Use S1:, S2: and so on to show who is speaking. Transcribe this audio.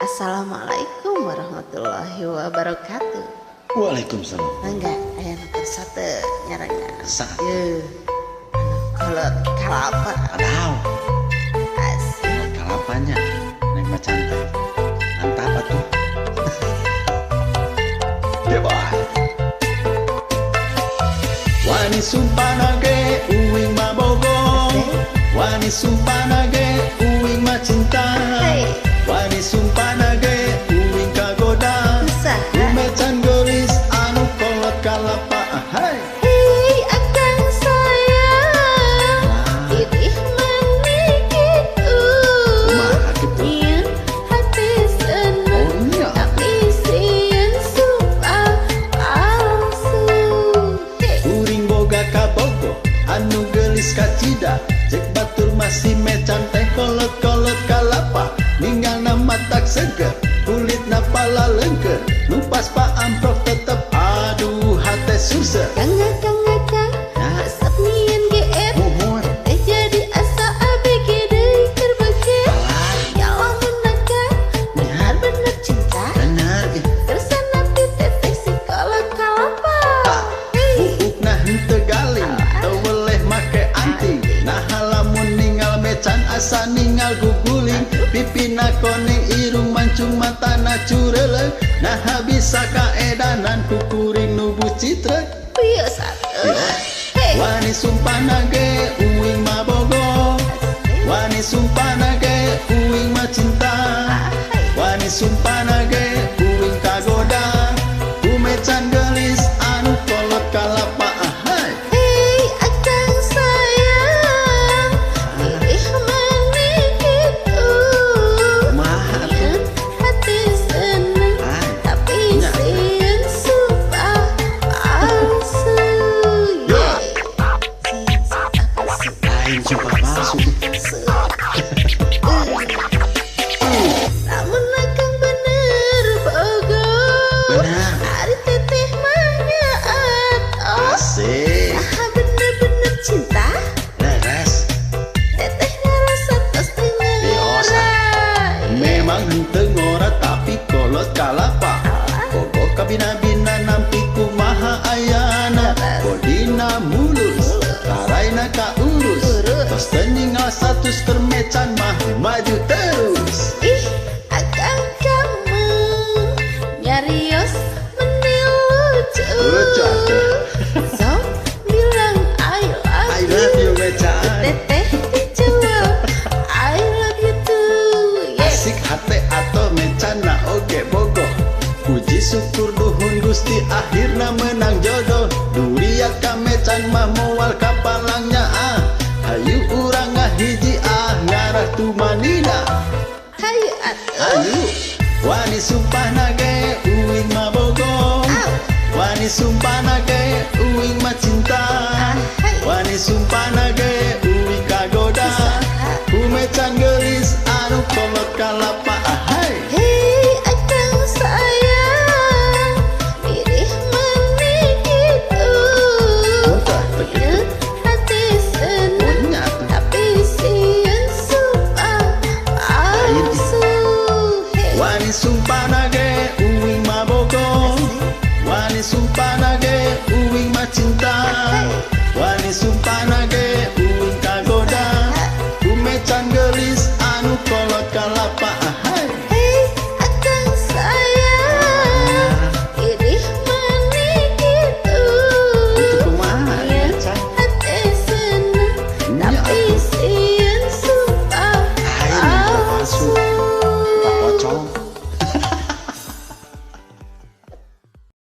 S1: Assalamualaikum warahmatullahi wabarakatuh.
S2: Waalaikumsalam.
S1: Enggak, aya nu sate nyarangan.
S2: Saat
S1: Kalau kalapa
S2: Adau
S1: asik.
S2: kalapanya neng macan teh. Mantap atuh. Ya boy. Wani sumpana ge uing mabogo. Wani sumpana ge uing macinta.
S1: Hey.
S2: Wani sumpana ge uing kagoda.
S1: Usaha.
S2: Umecan gelis anu kolot kalapa. Hai.
S1: Hei akang sayang, idih manikitu.
S2: Kumaha kitu?
S1: Nyian hati seneng,
S2: Oh iya.
S1: tapi sieun sumpah palsu. Hey.
S2: Uring boga kabogo anu gelis kacida cek batur masih mecan teh kolot-kolot kalapa ninggalna matak seger kulitna pala lengker nupas pa amprok tetep aduh hate susah
S1: Kang
S2: Nah.
S1: resep nyian GR.
S2: muhur
S1: Teh jadi asa ABG deui keur beukeut.
S2: alah
S1: Ya lamun nakal, bener-bener cinta.
S2: bener
S1: Tersana teteh si kolot kalapa.
S2: bubukna henteu galing teu weleh make anting nah lamun ninggal mecan asa ninggal guguling pipina koneng irung mancung matana cureleg nah bisa kaedanan kukuring nubu citra
S1: Bios atuh. Hey.
S2: wani sumpana ge uing mabogo wani sumpana ge uing macinta wani sumpana ge uing kagoda umecan gelis anu kolot kalapa ahai
S1: Hei akang sayang, idih manikitu.
S2: Kumaha atuh?
S1: Nyian hati seneng,
S2: Ai.
S1: tapi
S2: Nya.
S1: sieun sumpah palsu.
S2: Ya.
S1: Sieun sumpah palsu.
S2: lain sumpah palsu
S1: Namun akang bener bogo.
S2: Bener.
S1: Ari teteh mah nyaat. Oh,
S2: asik
S1: ah bener-bener cinta.
S2: leres
S1: Teteh ngerasa tos teu
S2: Diosa.
S1: ngeurai.
S2: memang henteu ngora tapi kolot kalapa bogo kabina-bina nampi kumaha ayana bodina mulus raraina kaurus tos teu ninggal status termecan mah maju terus
S1: Ih, akang kamu nyarios mending lucu.
S2: Lucu atuh.
S1: Sok bilang I
S2: I
S1: love
S2: love
S1: you.
S2: you mecan
S1: Teteh dijawab I love you too. Yeah.
S2: asik hate atau mecana oge bogo puji syukur duhun gusti akhirna menang jodoh duriat ka mecan mah moal kapalangnya hayu urang ngahiji ngarah tumanina
S1: Hayu atuh.
S2: ayu wani sumpahna ge uing mabogo
S1: Au.
S2: wani sumpahna ge uing macinta
S1: hai.
S2: wani sumpahna ge uing kagoda
S1: Usaha.
S2: kumecan gelis anu kolot kalapa